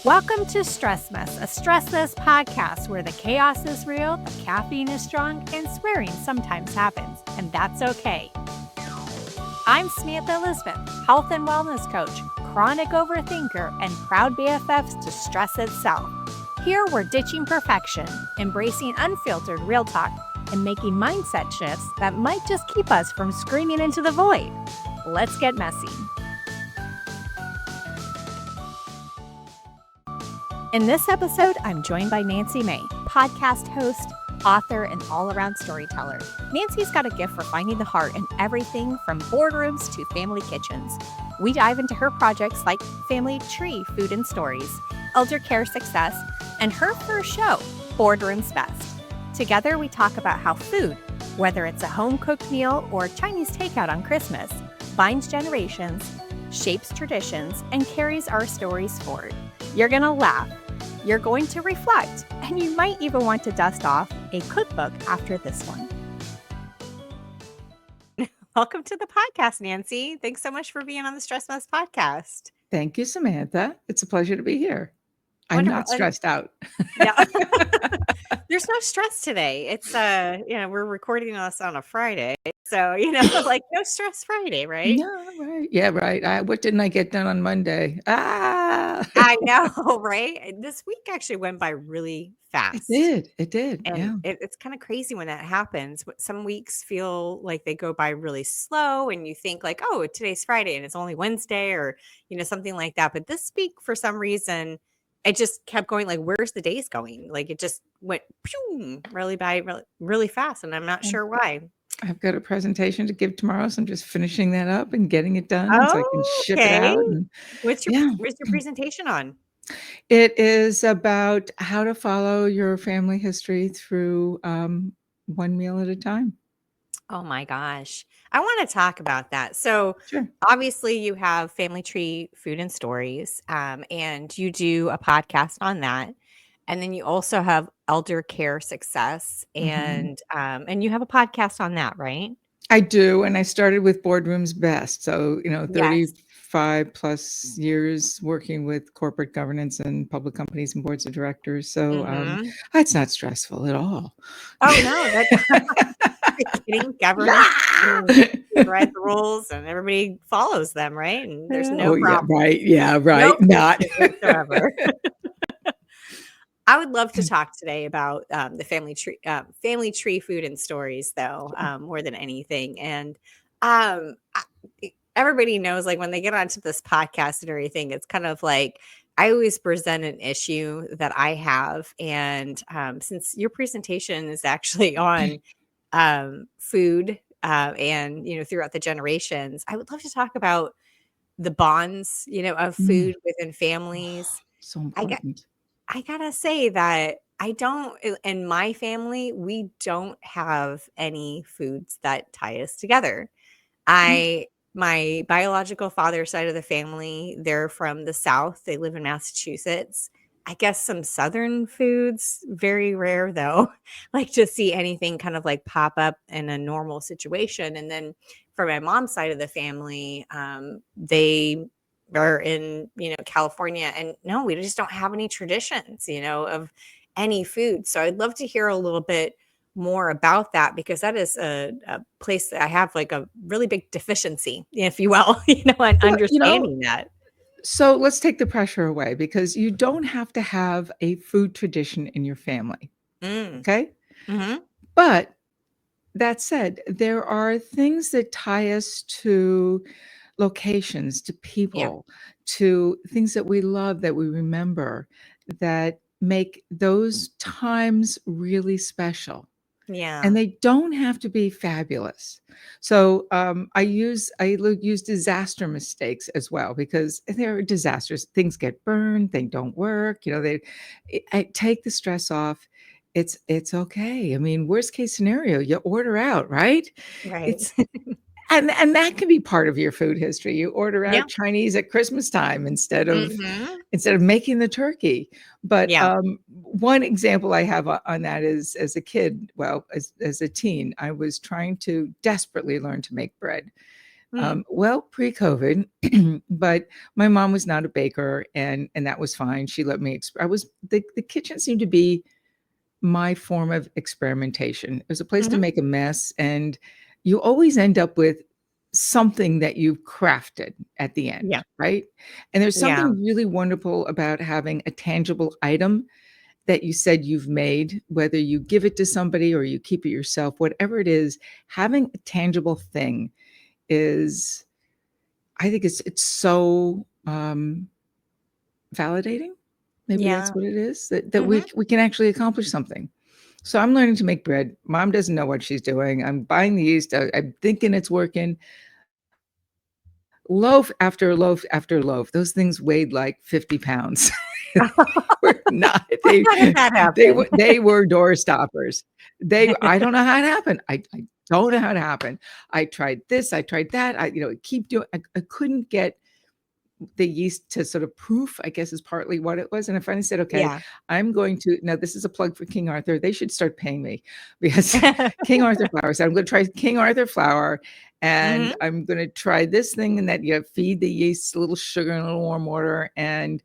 Welcome to Stress Mess, a stressless podcast where the chaos is real, the caffeine is strong, and swearing sometimes happens, and that's okay. I'm Samantha Elizabeth, health and wellness coach, chronic overthinker, and proud BFFs to stress itself. Here we're ditching perfection, embracing unfiltered real talk, and making mindset shifts that might just keep us from screaming into the void. Let's get messy. In this episode, I'm joined by Nancy May, podcast host, author, and all-around storyteller. Nancy's got a gift for finding the heart in everything from boardrooms to family kitchens. We dive into her projects like Family Tree Food and Stories, Eldercare Success, and her first show, Boardrooms Best. Together, we talk about how food, whether it's a home-cooked meal or Chinese takeout on Christmas, binds generations, shapes traditions, and carries our stories forward. You're going to laugh, you're going to reflect, and you might even want to dust off a cookbook after this one. Welcome to the podcast, Nancy. Thanks so much for being on the Stress Mess podcast. Thank you, Samantha. It's a pleasure to be here. Wonderful. I'm not stressed out. Yeah. There's no stress today. It's we're recording this on a Friday. So, like no stress Friday, right? No, right. Yeah, right. What didn't I get done on Monday? I know, right? This week actually went by really fast. It did. And yeah. it's kind of crazy when that happens. Some weeks feel like they go by really slow and you think like, oh, today's Friday and it's only Wednesday or, something like that. But this week, for some reason, it just kept going like, where's the days going? Like it just went really fast. And I'm not sure why. I've got a presentation to give tomorrow, so I'm just finishing that up and getting it done so I can ship Okay. it out. And, What's your presentation on? It is about how to follow your family history through one meal at a time. Oh my gosh. I want to talk about that. So Sure. obviously you have Family Tree Food and Stories, and you do a podcast on that. And then you also have Eldercare Success and you have a podcast on that, right? I do. And I started with Boardrooms Best. So, 35 plus years working with corporate governance and public companies and boards of directors. So it's not stressful at all. Oh, no. That's kidding. Government write the rules and everybody follows them, right? And there's no problem. Yeah, right. No not whatsoever. I would love to talk today about the family tree food and stories, though, more than anything. And everybody knows, like, when they get onto this podcast and everything, it's kind of like I always present an issue that I have. And since your presentation is actually on food and, throughout the generations, I would love to talk about the bonds, of food within families. So important. I gotta say that in my family, we don't have any foods that tie us together. My biological father's side of the family, they're from the South. They live in Massachusetts. I guess some Southern foods, very rare though, like to see anything kind of like pop up in a normal situation. And then for my mom's side of the family, they are in, California, and no, we just don't have any traditions, of any food. So I'd love to hear a little bit more about that, because that is a place that I have like a really big deficiency, if you will, and understanding that. So let's take the pressure away, because you don't have to have a food tradition in your family. Okay. Mm-hmm. But that said, there are things that tie us to locations, to people, to things that we love, that we remember, that make those times really special. Yeah. And they don't have to be fabulous. So I use disaster mistakes as well, because there are disasters. Things get burned, they don't work. I take the stress off. It's okay. I mean, worst case scenario, you order out, right? Right. And that can be part of your food history. You order out Chinese at Christmas time instead of making the turkey. But one example I have on that is, as a kid, as a teen, I was trying to desperately learn to make bread. Mm. Well, pre-COVID, but my mom was not a baker, and that was fine. She let me. I was the kitchen seemed to be my form of experimentation. It was a place to Mhm. make a mess, and you always end up with something that you've crafted at the end, Yeah. right? And there's Yeah. something really wonderful about having a tangible item that you said you've made, whether you give it to somebody or you keep it yourself, whatever it is, having a tangible thing is, I think it's so validating. Maybe that's Yeah. what it is, that Mhm. we can actually accomplish something. So I'm learning to make bread. Mom doesn't know what she's doing. I'm buying the yeast. I'm thinking it's working. Loaf after loaf after loaf. Those things weighed like 50 pounds. Were not How did that happen? they were door stoppers. I don't know how it happened. I don't know how it happened. I tried this. I tried that. Keep doing. I couldn't get the yeast to sort of proof, I guess, is partly what it was. And I finally said, okay, Yeah. I'm going to, now this is a plug for King Arthur. They should start paying me because King Arthur flour. So I'm going to try King Arthur flour, and Mhm. I'm going to try this thing, and that you feed the yeast a little sugar and a little warm water. And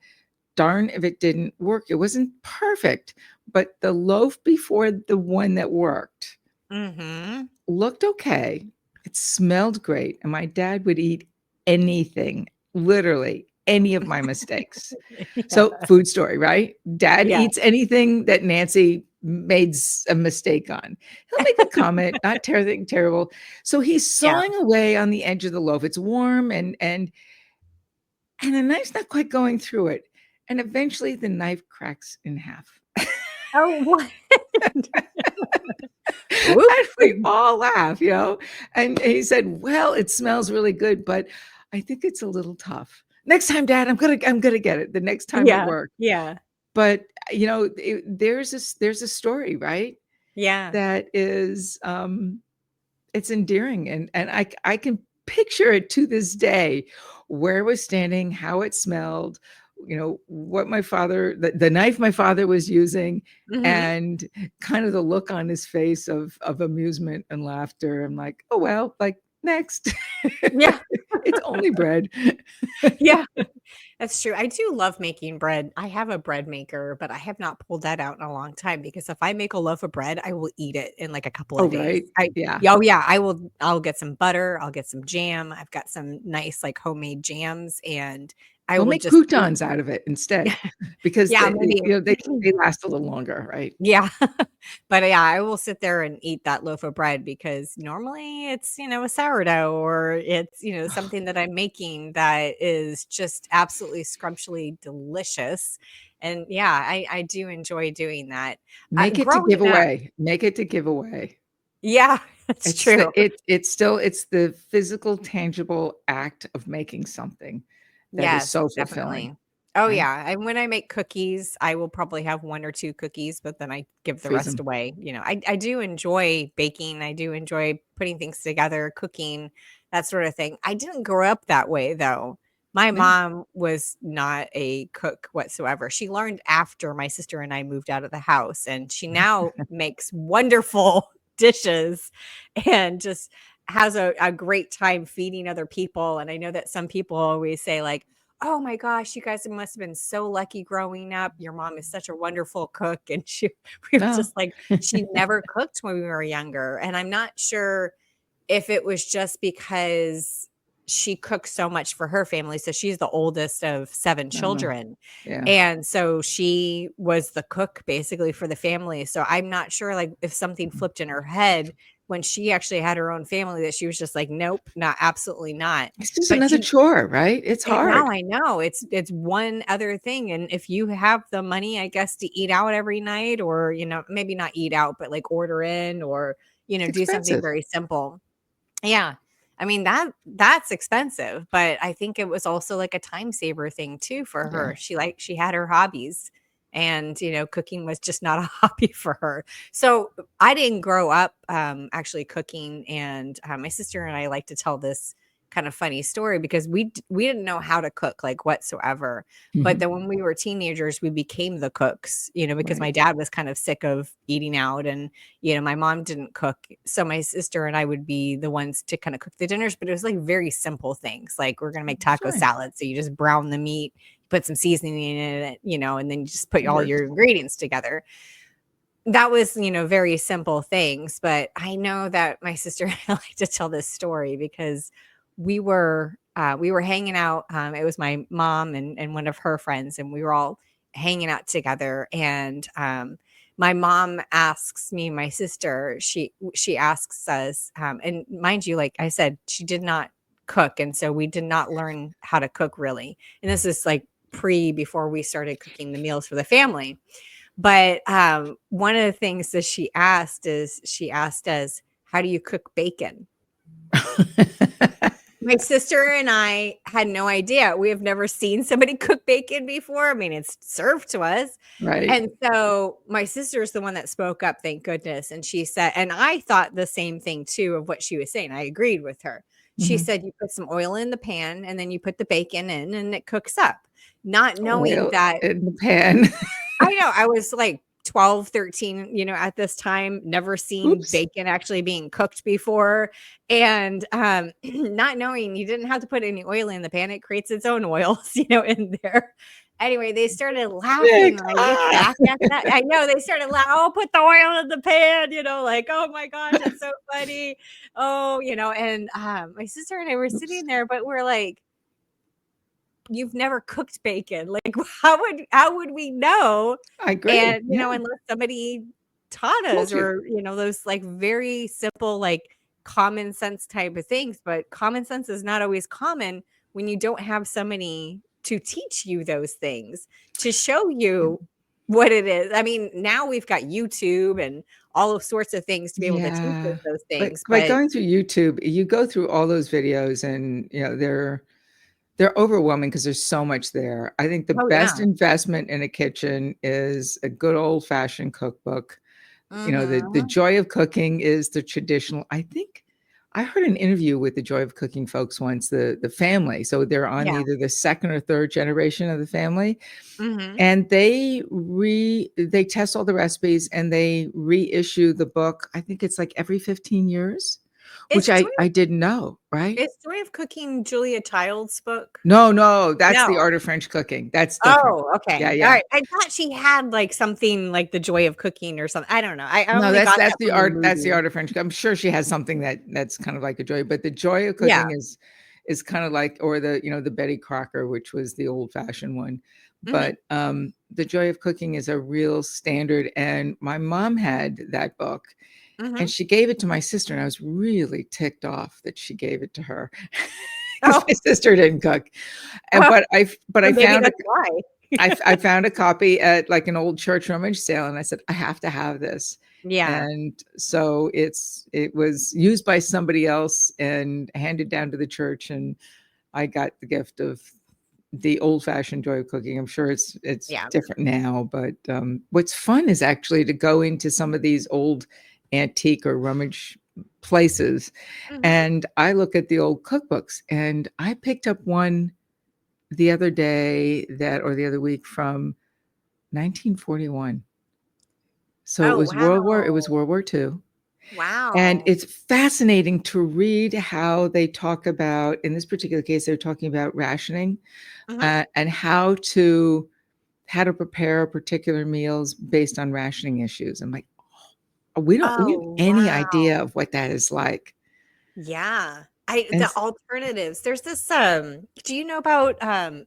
darn if it didn't work. It wasn't perfect, but the loaf before the one that worked Mhm. looked okay. It smelled great. And my dad would eat anything, literally any of my mistakes. Yeah. So, food story, right? Dad Yeah. eats anything that Nancy made a mistake on. He'll make a comment, not terrible. So he's Yeah. sawing away on the edge of the loaf. It's warm, and the knife's not quite going through it. And eventually the knife cracks in half. Oh, what? And Oops. we all laugh, And he said, "Well, it smells really good, but I think it's a little tough. Next time, Dad, I'm gonna get it. The next time it Yeah. worked." Yeah. But there's a story, right? Yeah. That is it's endearing, and I can picture it to this day, where it was standing, how it smelled, what the knife my father was using, Mhm. and kind of the look on his face of amusement and laughter. I'm like, oh well, like next. Yeah. It's only bread. Yeah. That's true. I do love making bread. I have a bread maker, but I have not pulled that out in a long time because if I make a loaf of bread, I will eat it in like a couple Oh of days. right, yeah. Yeah, oh yeah, I'll get some butter, I'll get some jam. I've got some nice like homemade jams and I We'll will make just eat. croutons out of it instead, because Yeah, maybe. they last a little longer, right? Yeah. But yeah, I will sit there and eat that loaf of bread because normally it's, a sourdough or it's, something that I'm making that is just absolutely scrumptially delicious. And yeah, I do enjoy doing that. Make it to Growing give up, away. Make it to give away. yeah, that's true. It's the physical, tangible act of making something that is Yes, so fulfilling, definitely. Oh, right? yeah, and when I make cookies, I will probably have 1 or 2 cookies, but then I give the Freeze rest them. away, I do enjoy baking, I do enjoy putting things together, cooking, that sort of thing. I didn't grow up that way, though. My Yeah. mom was not a cook whatsoever. She learned after my sister and I moved out of the house, and she now makes wonderful dishes and just has a great time feeding other people, and I know that some people always say, like, "Oh my gosh, you guys must have been so lucky growing up. Your mom is such a wonderful cook." And we were No. just like, she never cooked when we were younger. And I'm not sure if it was just because she cooked so much for her family. So she's the oldest of 7 Oh, children. yeah. And so she was the cook basically for the family. So I'm not sure like if something Mhm. flipped in her head when she actually had her own family that she was just like, nope, not absolutely not. It's just But another you chore, right? It's now hard. I know it's one other thing, and if you have the money, I guess, to eat out every night or, maybe not eat out, but, like, order in or, It's do something expensive. very simple. Yeah. I mean, that's expensive, but I think it was also, like, a time saver thing too for Yeah. her. She had her hobbies, and, cooking was just not a hobby for her. So, I didn't grow up, actually cooking, and, my sister and I like to tell this kind of funny story because we didn't know how to cook like whatsoever. But Mhm. then when we were teenagers, we became the cooks, because my Right. dad was kind of sick of eating out, and my mom didn't cook. So my sister and I would be the ones to kind of cook the dinners, but it was like very simple things. Like we're going to make taco Fine. salad. So you just brown the meat, put some seasoning in it, and then you just put It all works. your ingredients together. That was, very simple things, but I know that my sister and I like to tell this story because we were hanging out. It was my mom and one of her friends, and we were all hanging out together. And my mom asks me, and my sister, she asks us, and mind you, like I said, she did not cook, and so we did not learn how to cook really. And this is like before we started cooking the meals for the family. But, one of the things that she asked us, "How do you cook bacon?" My sister and I had no idea. We have never seen somebody cook bacon before. I mean, it's served to us. Right. And so my sister is the one that spoke up, thank goodness. And she said, and I thought the same thing too of what she was saying. I agreed with her. She Mhm. said, you put some oil in the pan and then you put the bacon in and it cooks up. Not knowing Oil that in the pan. I know, I was like 12, 13, at this time, never seen Oops. bacon actually being cooked before, and, not knowing you didn't have to put any oil in the pan, it creates its own oils, in there. Anyway, they started laughing Sick. when I look Ah! back at that. I know, they started laughing. "Oh, put the oil in the pan," like, "Oh my gosh, that's so funny." Oh, and, my sister and I were Oops. sitting there, but we're like, you've never cooked bacon. Like, how would we know? I agree. And, Yeah. unless somebody taught us Told you. or, those like very simple, like common sense type of things. But common sense is not always common when you don't have somebody to teach you those things, to show you what it is. I mean, now we've got YouTube and all of sorts of things to be able to teach us Yeah. those But things. by But going through YouTube, you go through all those videos and, they're overwhelming because there's so much there. I think the oh best yeah. investment in a kitchen is a good old-fashioned cookbook. The Mhm. joy of cooking is the traditional. I think I heard an interview with the Joy of Cooking folks once, the family. So they're on Yeah. either the second or third generation of the family, Mhm. and they test all the recipes and they reissue the book. I think it's like every 15 years, which Is I didn't know, right? Is Joy of Cooking Julia Child's book? No, no, that's the No. art of French cooking. That's different. Oh, Yeah, okay. yeah. Alright. I thought she had, like, something like The Joy of Cooking or something. I don't know. I No, only got that's that from the that's the movie. art of French. I'm sure she has something that's kind of like a joy, but the joy of Yeah. cooking is kind of like, or the Betty Crocker, which was the old fashioned one. Mhm. But the joy of cooking is a real standard. And my mom had that book and Mhm. she gave it to my sister, and I was really ticked off that she gave it to her because Oh, my sister didn't cook. And oh, but so I maybe found that's why. I found a copy at like an old church rummage sale, and I said, I have to have this. Yeah. And so it was used by somebody else and handed down to the church, and I got the gift of the old fashioned joy of cooking. I'm sure it's Yeah. different now, but what's fun is actually to go into some of these old antique or rummage places, Mhm. and I look at the old cookbooks, and I picked up one the other day that or the other week from 1941. So Oh, It was wow. World War II. And Wow. it's fascinating to read how they talk about, in this particular case, they're talking about rationing, Mhm. and how to prepare particular meals based on rationing issues. I'm like, oh, we have Oh, any wow. idea of what that is like. Yeah. And The alternatives. There's this, do you know about,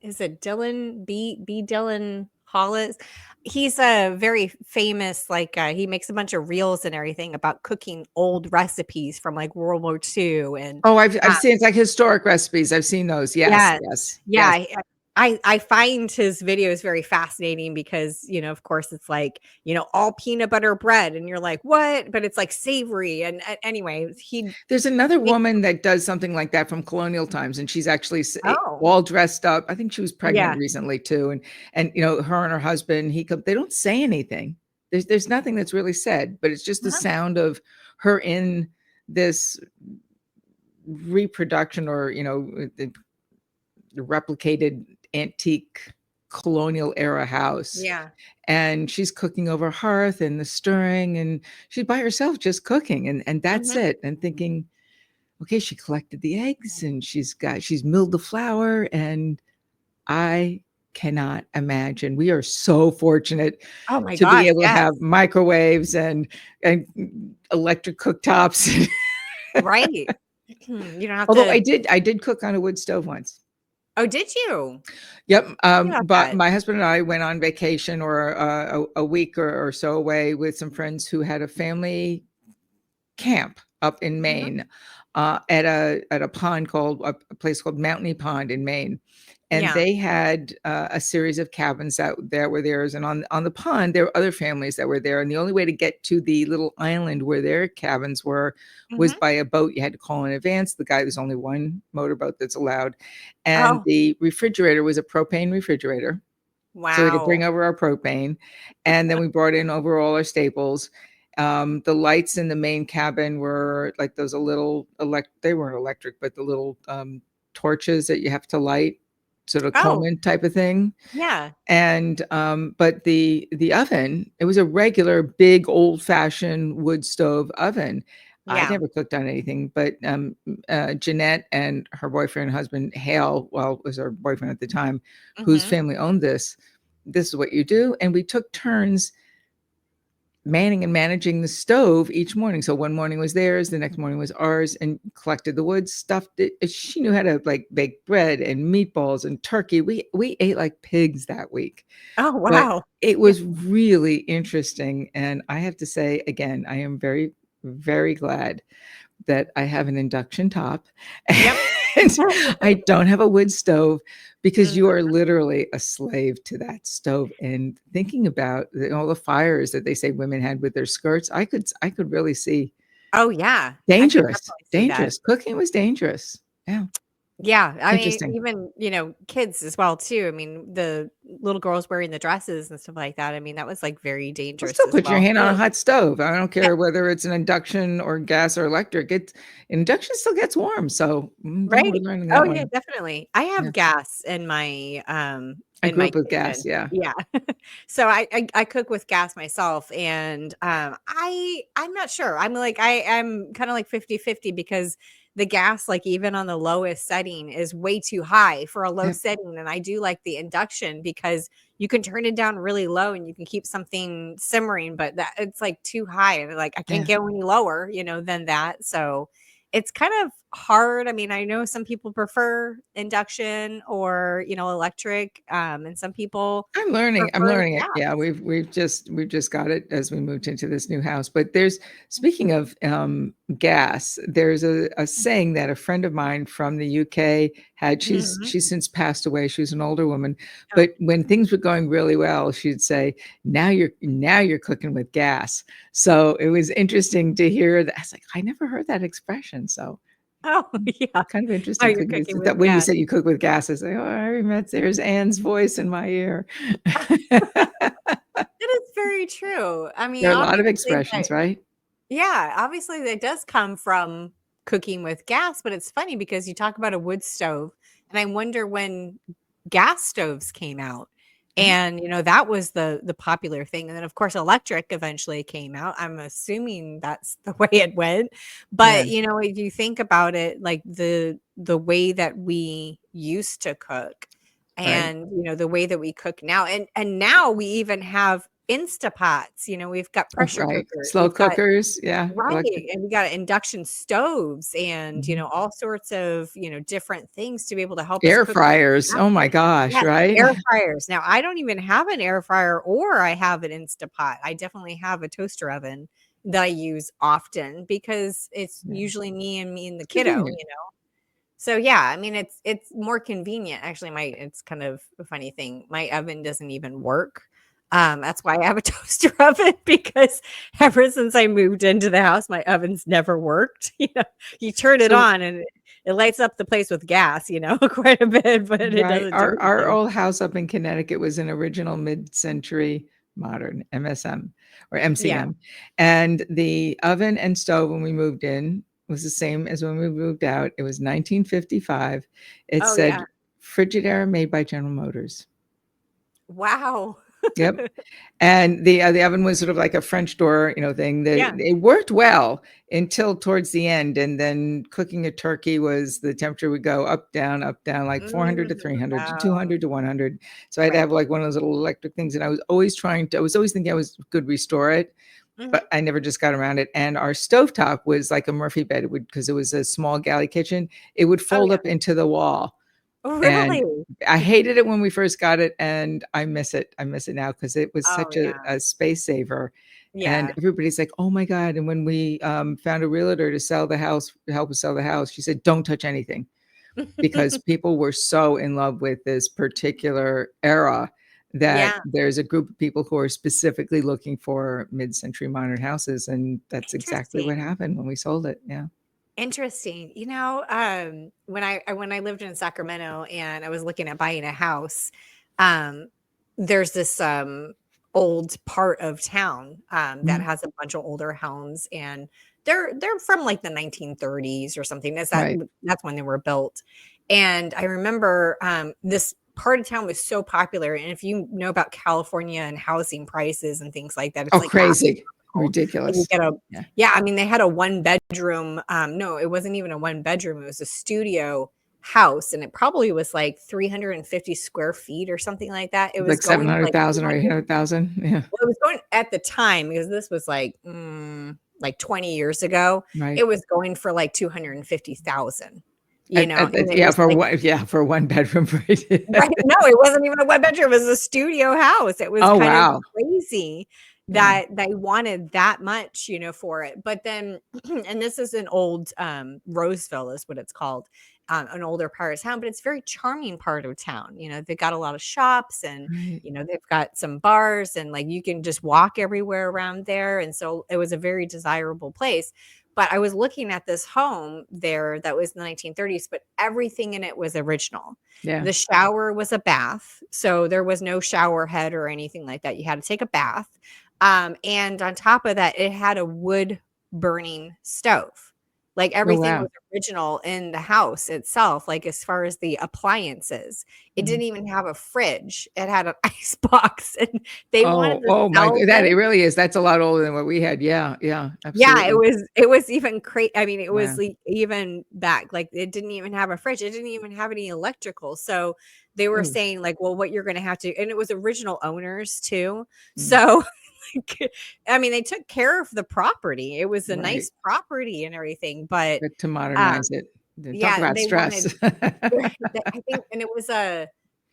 is it Dylan B. Dylan Hollis? He's a very famous, like, he makes a bunch of reels and everything about cooking old recipes from like World War II. And oh, uh, I've seen it's like historic recipes. I've seen those. Yes, yes. yes, Yeah, yes. I find his videos very fascinating because, of course, it's like, all peanut butter bread, and you're like, "What?" But it's like savory, and a anyway, he There's another makes woman that does something like that from colonial times, and she's actually oh, all dressed up. I think she was pregnant yeah. recently too, and her and her husband. They don't say anything. There's nothing that's really said, but it's just the Uh-huh. sound of her in this reproduction, or the replicated antique colonial era house, Yeah. and she's cooking over hearth and the stirring, and she's by herself just cooking, and that's Mhm. it. And thinking, okay, she collected the eggs and she's milled the flour, and I cannot imagine. We are so fortunate Oh my to be gosh, able to yes. have microwaves and electric cooktops. Right. You don't have Although to. I did cook on a wood stove once. Oh, did you? Yep. Tell me about But that. my husband and I went on vacation, or a week or so away, with some friends who had a family camp up in Mhm, Maine, at a pond called a place called Mountainy Pond in Maine, and yeah, they had a series of cabins that were theirs. And on the pond, there were other families that were there, and the only way to get to the little island where their cabins were was mhm. by a boat. You had to call in advance. There's only one motorboat that's allowed, and Oh, the refrigerator was a propane refrigerator. So we had to wow. bring over our propane, and then we brought in over all our staples. The lights in the main cabin were like those little they weren't electric, but the little torches that you have to light, sort of Oh, Coleman type of thing. yeah, And but the oven, it was a regular big old fashioned wood stove oven. I yeah. never cooked on anything, but Jeanette and her boyfriend and husband Hale, well, was her boyfriend at the time, whose Mhm. family owned this. This is what you do, and we took turns manning and managing the stove each morning. So one morning was theirs, the next morning was ours, and collected the wood, stuffed it. She knew how to like bake bread and meatballs and turkey. We ate like pigs that week. Oh, But wow. it Yeah. was really interesting. And I have to say again, I am very, very glad that I have an induction top Yep. and I don't have a wood stove, because you Mhm. are literally a slave to that stove. And thinking about all the fires that they say women had with their skirts, I could really see Oh, yeah. I could dangerous, definitely see that. dangerous. Cooking was dangerous. Yeah, Yeah, I mean, interesting. even, kids as well too. I mean, the little girls wearing the dresses and stuff like that, I mean, that was, like, very Well, dangerous still as put your well hand on a too. hot stove. I don't Yeah, care whether it's an induction or gas or electric. Induction still gets warm. So we're right? learning Oh, that yeah, one. definitely. I Yeah, have gas I in grew my up with gas. kitchen. Yeah. Yeah. So I cook with gas myself, and, I'm not sure. I'm kinda like 50-50 because the gas, like, even on the lowest setting is way too high for a low Yep. setting, and I do like the induction because you can turn it down really low and you can keep something simmering, but that it's, like, too high, and, like, I can't Yeah. go any lower, than that, so it's kind of hard. I mean, I know some people prefer induction or, electric, and some people I'm prefer learning it. gas. Yeah, we've just got it as we moved into this new house. But there's speaking of gas, there's a saying that a friend of mine from the UK had. Mhm. She's since passed away. She was an older woman, Oh. but when things were going really well, she'd say, now you're cooking with gas." So it was interesting to hear that. I was like, I never heard that expression. So Oh, yeah. kind of Oh, interesting you're cooking cooking with with that. When you gas. said you cook with gas, I say, "Oh, I remember there's Anne's voice in my ear." That is very true. I mean, There are a lot of obviously expressions, right? obviously that does come from cooking with gas, but it's funny because you talk about a wood stove, and I wonder when gas stoves came out, Mhm. and, that was the popular thing, and then, of course, electric eventually came out. I'm assuming that's the way it went, Yeah, but, if you think about it, like, the way that we used to cook right. and, the way that we cook now, and now we even have Instapots, we've got Oh, pressure right. cookers, Slow we've got. cookers, yeah, electric Right, and we got induction stoves and, mhm. all sorts of, different things to be able to help us Air cook fryers, oh my faster. gosh, Yes, right? air fryers. Now, I don't even have an air fryer or I have an Instapot. I definitely have a toaster oven that I use often because it's Yeah, usually me and the it's kiddo, convenient. So, yeah, I mean, it's more convenient. Actually, my it's kind of a funny thing. My oven doesn't even work. That's why I have a toaster oven because ever since I moved into the house, my oven's never worked. You turn it So on and it lights up the place with gas, quite a bit, but it right, doesn't do our anything. old house up in Connecticut was an original mid-century modern MSM or Yeah. MCM, and the oven and stove when we moved in, was the same as when we moved out. It was 1955. It Oh, said yeah. Frigidaire made by General Motors. Wow. Yep. And the oven was sort of like a French door, thing. Yeah. It worked well until towards the end, and then cooking a turkey was the temperature would go up, down, like 400 to 300 to Wow. 200 to 100. So I had to Right. have like one of those little electric things, and I was always thinking I could restore it, Mhm. but I never just got around it. And our stovetop was like a Murphy bed. It would, because it was a small galley kitchen, it would Oh, fold yeah. up into the wall. And Really? I hated it when we first got it, and I miss it. I miss it now because it was Oh, such yeah. a space saver. And Yeah. everybody's like, "Oh my god!" And when we found a realtor to sell the house, to help us sell the house, she said, "Don't touch anything," because people were so in love with this particular era that Yeah. there's a group of people who are specifically looking for mid-century modern houses, and that's exactly what Interesting. happened when we sold it. Yeah. Interesting. When I lived in Sacramento and I was looking at buying a house, um, there's this old part of town that Mhm. has a bunch of older homes, and they're from like the 1930s or something. Right. That's when they were built. And I remember this part of town was so popular. And if you know about California and housing prices and things like that, it's Oh, like crazy. astronomical. And you Ridiculous. get a Yeah. yeah, I mean, they had a one bedroom. No, it wasn't even a one bedroom. It was a studio house, and it probably was like 350 square feet or something like that. It was Like going for like 700,000 or 200. 800,000. Yeah. Well, it was going at the time because this was like 20 years ago. Right. It was going for like 250,000. You know, and it Yeah, was like for one bedroom, right? right. No, it wasn't even a one bedroom. It was a studio house. It was Oh, kind of wow. crazy Yeah. that they wanted that much, for it. But then, and this is an old Roseville is what it's called, an older part of town, but it's a very charming part of town. They got a lot of shops and, Right. they've got some bars and like you can just walk everywhere around there. And so it was a very desirable place. But I was looking at this home there that was in the 1930s, but everything in it was original. Yeah. The shower was a bath, so there was no shower head or anything like that. You had to take a bath. And on top of that, it had a wood burning stove. Like Oh, everything wow. was original in the house itself, like as far as the appliances. It Mhm. didn't even have a fridge. It had an ice box and they wanted to Oh my sell god, that this. it really is. That's a lot older than what we had. Yeah, yeah, Yeah, absolutely. it was even I mean, it was Wow. like even back, like, it didn't even have a fridge, it didn't even have any electrical, so they were Oh, saying, like, "Well, what you're gonna have to," and it was original owners too, mm, so, like, I mean, they took care of the property, it was a right. nice property and everything, but, But to um, modernize it, then talk yeah, about they stress. wanted right, I think and it was a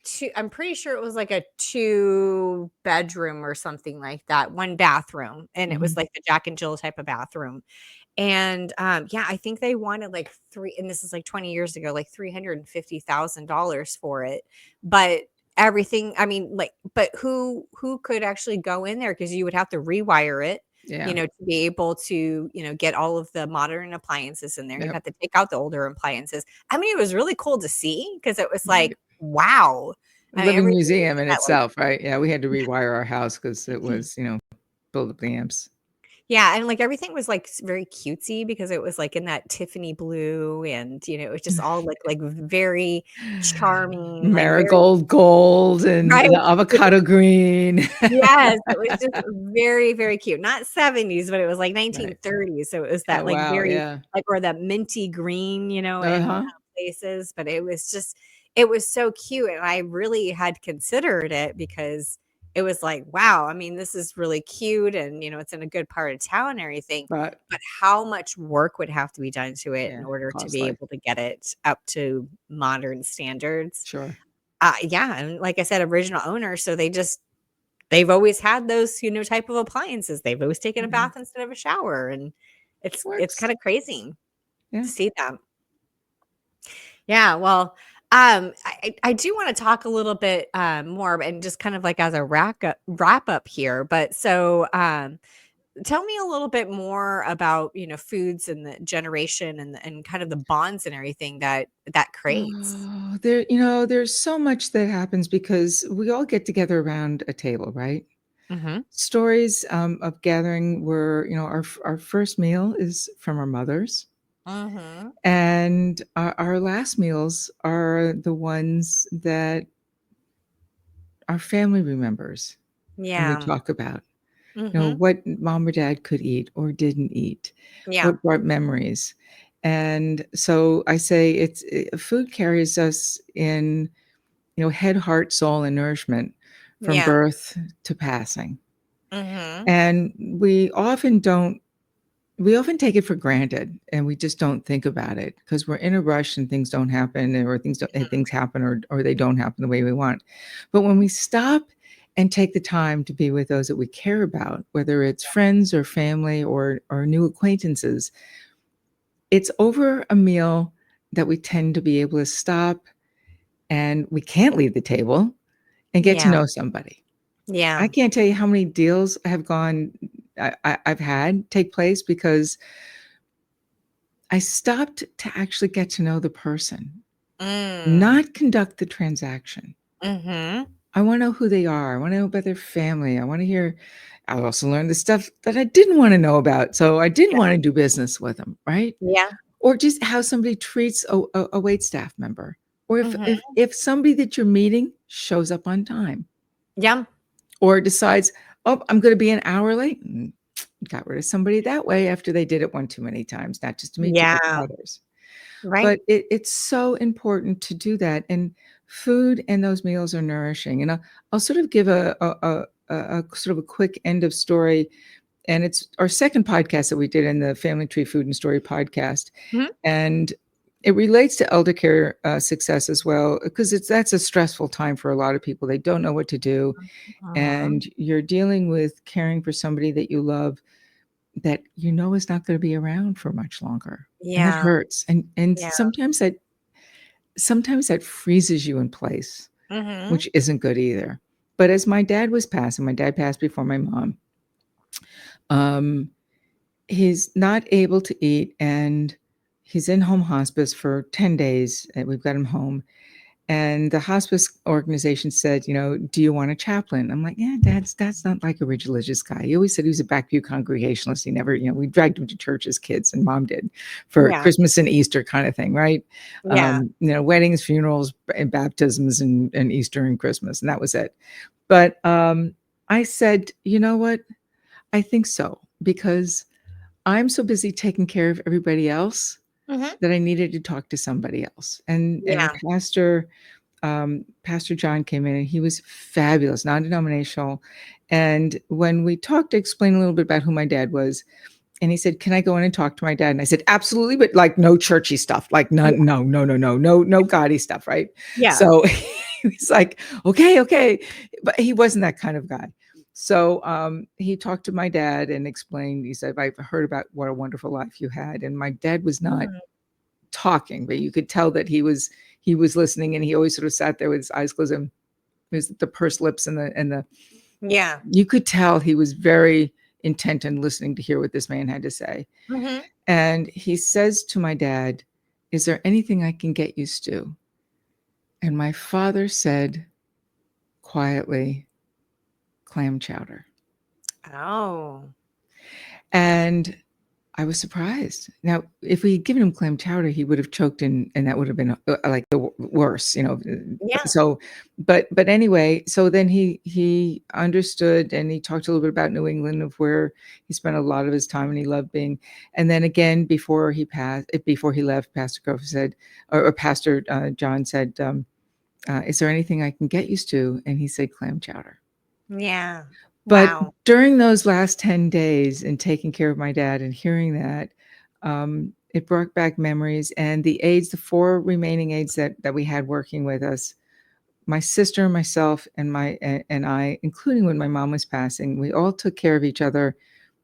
2 I'm pretty sure it was like a 2-bedroom or something like that, 1 bathroom, and it was Mhm. like the Jack and Jill type of bathroom, and, yeah, I think they wanted like 3 and this is like 20 years ago, like $350,000 for it, but everything I mean, like but who could actually go in there because you would have to rewire it, Yeah. to be able to, get all of the modern appliances in there. You'd Yep. have to take out the older appliances. I mean, it was really cool to see because it was like, Right. wow. I mean, Living everything was museum in at like itself, right? Yeah, we had to rewire our house because it was, build up the amps. yeah, and, like, everything was, like, very cutesy because it was, like, in that Tiffany blue and, it was just all, like, very charming, like, very Marigold gold and right. the avocado green. Yes, it was just very, very cute. Not 70s, but it was, like, Right. 1930s, so it was that, Oh, like, wow, very yeah. like, or that minty green, in, Uh-huh. places, but it was just it was so cute, and I really had considered it because it was like, "Wow, I mean, this is really cute and, it's in a good part of town and everything," But but how much work would have to be done to it in yeah, order to be costly. able to get it up to modern standards. Sure. Yeah, and like I said, original owner, so they've always had those, type of appliances. They've always taken a Yeah. bath instead of a shower, and it's Works. kinda crazy Yeah. to see that. Yeah, well, I do wanna talk a little bit, more and just kind of like as a wrap up here, but so, tell me a little bit more about, foods and the generation and kind of the bonds and everything that creates. Oh, there's so much that happens because we all get together around a table, right? Mhm. Stories, of gathering were, our first meal is from our mothers. Mhm. And our last meals are the ones that our family remembers and we Yeah. talk about. You know, Mhm. what mom or dad could eat or didn't eat, Yeah. what brought memories. And so I say food carries us in, you know, head, heart, soul, and nourishment from Yeah. birth to passing. Mhm. And we often take it for granted and we just don't think about it because we're in a rush and things don't happen or things happen or they don't happen the way we want. But when we stop and take the time to be with those that we care about, whether it's friends or family or new acquaintances, it's over a meal that we tend to be able to stop and we can't leave the table and get to Yeah. know somebody. I Yeah. can't tell you how many deals have gone I've had take place because I stopped to actually get to know the person, Mm. not conduct the transaction. Mhm. I want to know who they are. I want to know about their family. I want to hear. I also learned the stuff that I didn't want to know about. So I didn't want to do business with them, right? Yeah. Or just how somebody treats a wait staff member. Or Mhm. if somebody that you're meeting shows up on time Yeah. or decides, oh, I'm going to be an hour late. Got rid of somebody that way after they did it one too many times, not just to me, but to Yeah. others. Right. But it's so important to do that, and food and those meals are nourishing. And I'll sort of give a sort of a quick end of story, and it's our second podcast that we did in the Family Tree Food and Story podcast, Mhm. and it relates to eldercare success as well because that's a stressful time for a lot of people. They don't know what to do, Mhm. and you're dealing with caring for somebody that you love that you know is not going to be around for much longer, and it Yeah. hurts. And Yeah. sometimes that freezes you in place, Mhm. which isn't good either. But as my dad was passing, my dad passed before my mom. Um, he's not able to eat, and he's in home hospice for 10 days. And we've got him home. And the hospice organization said, you know, do you want a chaplain? I'm like, yeah, that's not like a religious guy. He always said he was a Backview Congregationalist. He never, you know, we dragged him to church as kids, and mom did for Yeah. Christmas and Easter kind of thing, right? Yeah. You know, weddings, funerals, and baptisms, and Easter and Christmas, and that was it. But I said, you know what? I think so because I'm so busy taking care of everybody else Mhm. that I needed to talk to somebody else. And Yeah. a Pastor John came in and he was fabulous, non-denominational. And when we talked to explain a little bit about who my dad was, and he said, "Can I go in and talk to my dad?" And I said, "Absolutely, but like no churchy stuff, like Yeah. none, no gaudy stuff, right?" Yeah. So he was like, "Okay, okay," but he wasn't that kind of guy. So he talked to my dad and explained. He said, "I've heard about what a wonderful life you had," and my dad was not Mhm. talking, but you could tell that he was listening, and he always sort of sat there with his eyes closed and his the pursed lips and the Yeah. you could tell he was very intent in listening to hear what this man had to say. Mhm. And he says to my dad, "Is there anything I can get you, Stu?" And my father said quietly, "Clam chowder." Oh. And I was surprised. Now, if we had given him clam chowder, he would have choked and that would have been like the worse, you know. Yeah. So, but anyway, so then he understood and he talked a little bit about New England of where he spent a lot of his time and he loved being. And then again, before he left, Pastor Grove said, or Pastor John said, "Is there anything I can get used to?" And he said, "Clam chowder." Yeah. But Wow. during those last 10 days and taking care of my dad and hearing that, it brought back memories. And the 4 remaining aides that we had working with us, my sister, myself, and I, including when my mom was passing, we all took care of each other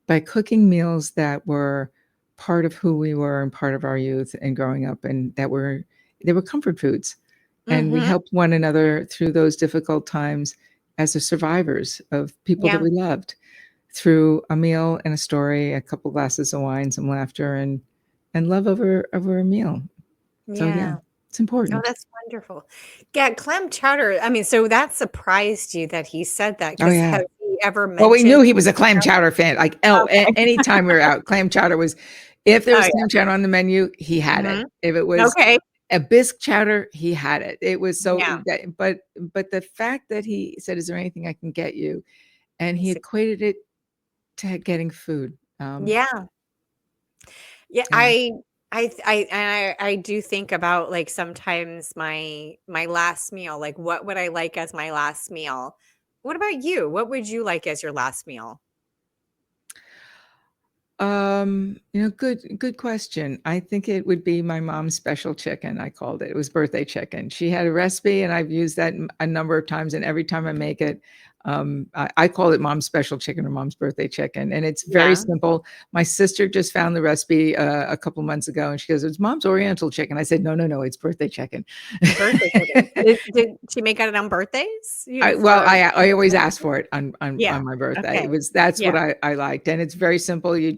by cooking meals that were part of who we were and part of our youth and growing up, and they were comfort foods. And we Mhm. helped one another through those difficult times as the survivors of people that Yeah. we loved through a meal and a story, a couple glasses of wine, some laughter, and love over a meal. So yeah, Yeah. it's Oh, important. that's wonderful. Yeah, clam chowder, I mean, so that surprised you that he said that Oh because yeah. has he ever Well, we mentioned knew he was a clam chowder fan. Like, oh, Okay. anytime we were out, clam chowder was. If there Oh, was clam yeah. chowder on the menu, he had it. Mhm. If it was Okay. a bisque chowder, he had it. It was so Yeah. that but the fact that he said, "Is there anything I can get you?" And he Basically. equated it to getting food. Yeah. Yeah, Yeah. I do think about, like, sometimes my last meal, like, what would I like as my last meal? What about you? What would you like as your last meal? Good question. I think it would be my mom's special chicken, I called it. It was birthday chicken. She had a recipe and I've used that a number of times, and every time I make it, I call it mom's special chicken or mom's birthday chicken. And it's very Yeah, simple. My sister just found the recipe a couple months ago and she goes, "It's mom's oriental chicken." I said, "No, no, no, it's birthday chicken." birthday chicken. Did she make it on birthdays? You Well, for I always ask for it on Yeah, my birthday. okay. That's what Yeah, I liked, and it's very simple. You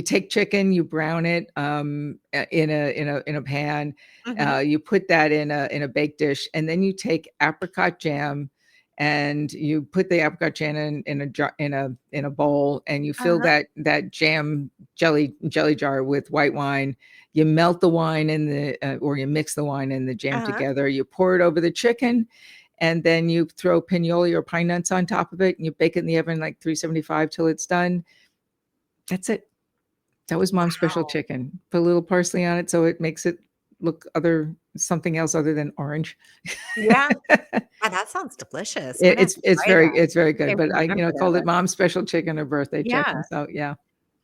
take chicken, you brown it in a pan. mhm, You put that in a baked dish, and then you take apricot jam, and you put the apricot jam in a jar in a bowl, and you fill uh-huh, that jam jelly jar with white wine. You melt the wine in the or you mix the wine and the jam uh-huh. together. You pour it over the chicken, and then you throw pinoli or pine nuts on top of it and you bake it in the oven like 375 till it's done. That's it. That was mom's special Wow. chicken. Put a little parsley on it so it makes it look other something else other than orange. Yeah. Ah, that sounds delicious. I'm gonna have to try that. It's very I good. can't But I remember called it that. mom's special chicken or birthday Yeah. chicken. So yeah.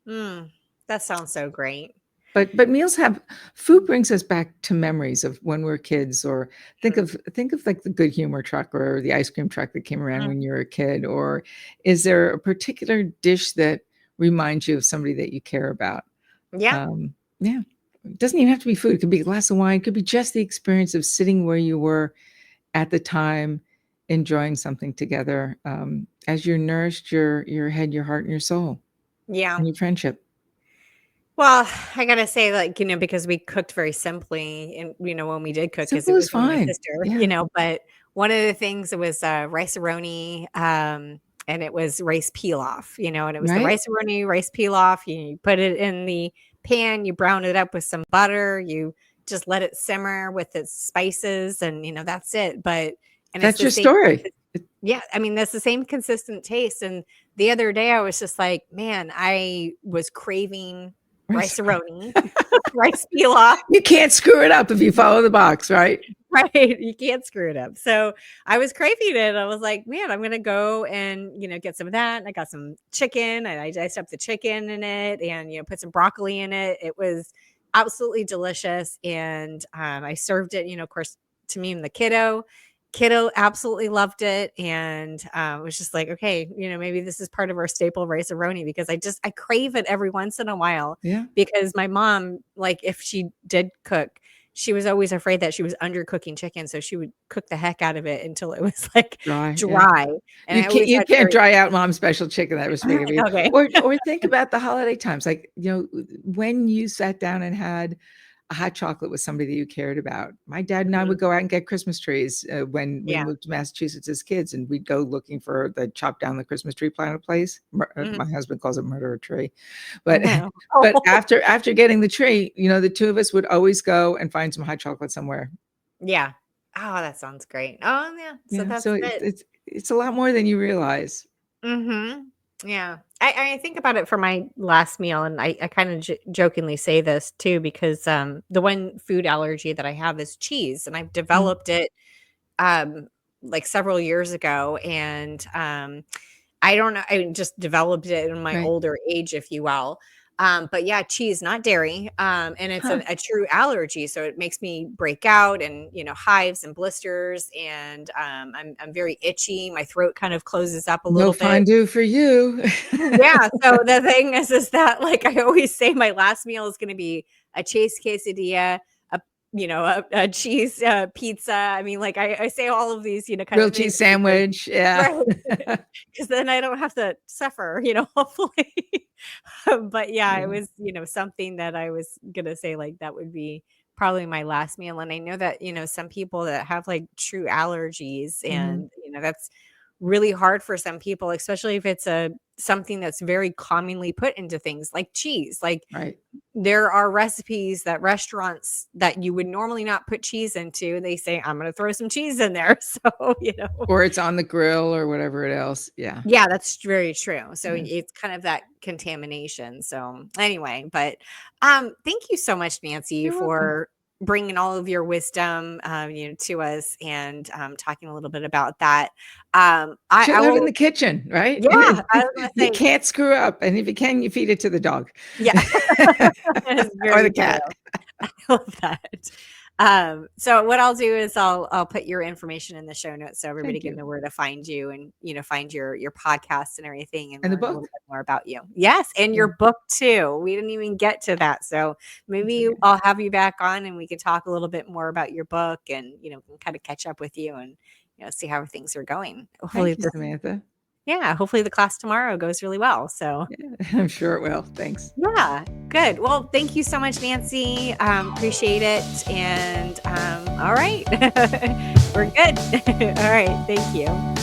Mm, that sounds so great. But meals have food brings us back to memories of when we are kids, or Mhm, think of like the good humor truck or the ice cream truck that came around mhm. when you were a kid. Or is there a particular dish that reminds you of somebody that you care about? Yeah. Yeah. It doesn't even have to be food. It could be a glass of wine. It could be just the experience of sitting where you were at the time, enjoying something together, as you nourished your head, your heart, and your soul, Yeah. and your friendship. Well, I gotta say, like, because we cooked very simply and, when we did cook, because Simple it is was me and my fine. sister, Yeah. but one of the things, it was, rice-a-roni, and it was rice pilaf, and it was the Right? rice-a-roni, rice pilaf, you put it in the pan, you brown it up with some butter, you just let it simmer with its spices, and, that's it, and it's That's the your same story. consis yeah, I mean, that's the same consistent taste, and the other day, I was just like, "Man, I was craving Rice rice-a-roni, rice pilaf." You can't screw it up if you follow the box, right? Right, you can't screw it up. So, I was craving it, I was like, "Man, I'm gonna go and, get some of that," and I got some chicken, and I diced up the chicken in it and, put some broccoli in it. It was absolutely delicious, and, I served it, of course, to me and the kiddo. Kiddo absolutely loved it, and, was just like, "Okay, maybe this is part of our staple rice-a-roni," because I crave it every once in a while, Yeah. because my mom, like, if she did cook, she was always afraid that she was undercooking chicken, so she would cook the heck out of it until it was, like, Dry, yeah. dry, and I always You had to can't very dry out mom's special chicken that was made of you. okay. Or think about the holiday times, like, when you sat down and had a hot chocolate with somebody that you cared about. My dad and I Mhm. would go out and get Christmas trees, when we Yeah. moved to Massachusetts as kids, and we'd go looking for the chop down the Christmas tree planet place. Mhm. My husband calls it murder tree. But but Oh. after getting the tree, the 2 of us would always go and find some hot chocolate somewhere. Yeah. Oh, that sounds great. Oh, yeah, so Yeah, that's so it. it's a lot more than you realize. Mhm. Yeah. I think about it for my last meal, and I kinda jokingly say this too, because, the one food allergy that I have is cheese, and I've Mm, developed it, um, like, several years ago, and, I don't know, I just developed it in my right. older age, if you will. But yeah, cheese, not dairy. And it's Huh. a true allergy. So it makes me break out and, hives and blisters. And I'm very itchy. My throat kind of closes up a No little bit. fondue for you. Yeah. So the thing is that, like, I always say my last meal is going to be a cheese quesadilla, a cheese pizza. I mean, like, I say all of these, kind of Grilled things cheese because, sandwich, yeah. right. 'Cause then I don't have to suffer, hopefully. But yeah, it Yeah, was, something that I was gonna say, like, that would be probably my last meal, and I know that, some people that have, like, true allergies, mhm. and, that's really hard for some people, especially if it's something that's very commonly put into things like cheese. Like, Right. there are recipes that restaurants that you would normally not put cheese into, they say, "I'm gonna throw some cheese in there." So, Or it's on the grill or whatever it else. Yeah. yeah, that's very true. So Yeah. it's kind of that contamination. So anyway, but thank you so much, Nancy, You're welcome. for bringing all of your wisdom, to us, and talking a little bit about that. Should I live in will, the kitchen, right? yeah, I mean, I was gonna you say, can't screw up, and if you can, you feed it to the dog. yeah, that is Or the very true. cat. I love that. So what I'll do is I'll put your information in the show notes so everybody Thank can you. know where to find you, and find your podcasts and everything, and And the learn a little book. bit more about you. Yes, and Yeah, your book too. We didn't even get to that. So that's maybe okay. I'll have you back on and we can talk a little bit more about your book, and can kind of catch up with you, and see how things are going. Hopefully Thank you, this Samantha. Yeah, hopefully the class tomorrow goes really well. So Yeah, I'm sure it will. Thanks. yeah, good. Well, thank you so much, Nancy. Appreciate it. And all right, we're good. All right, thank you.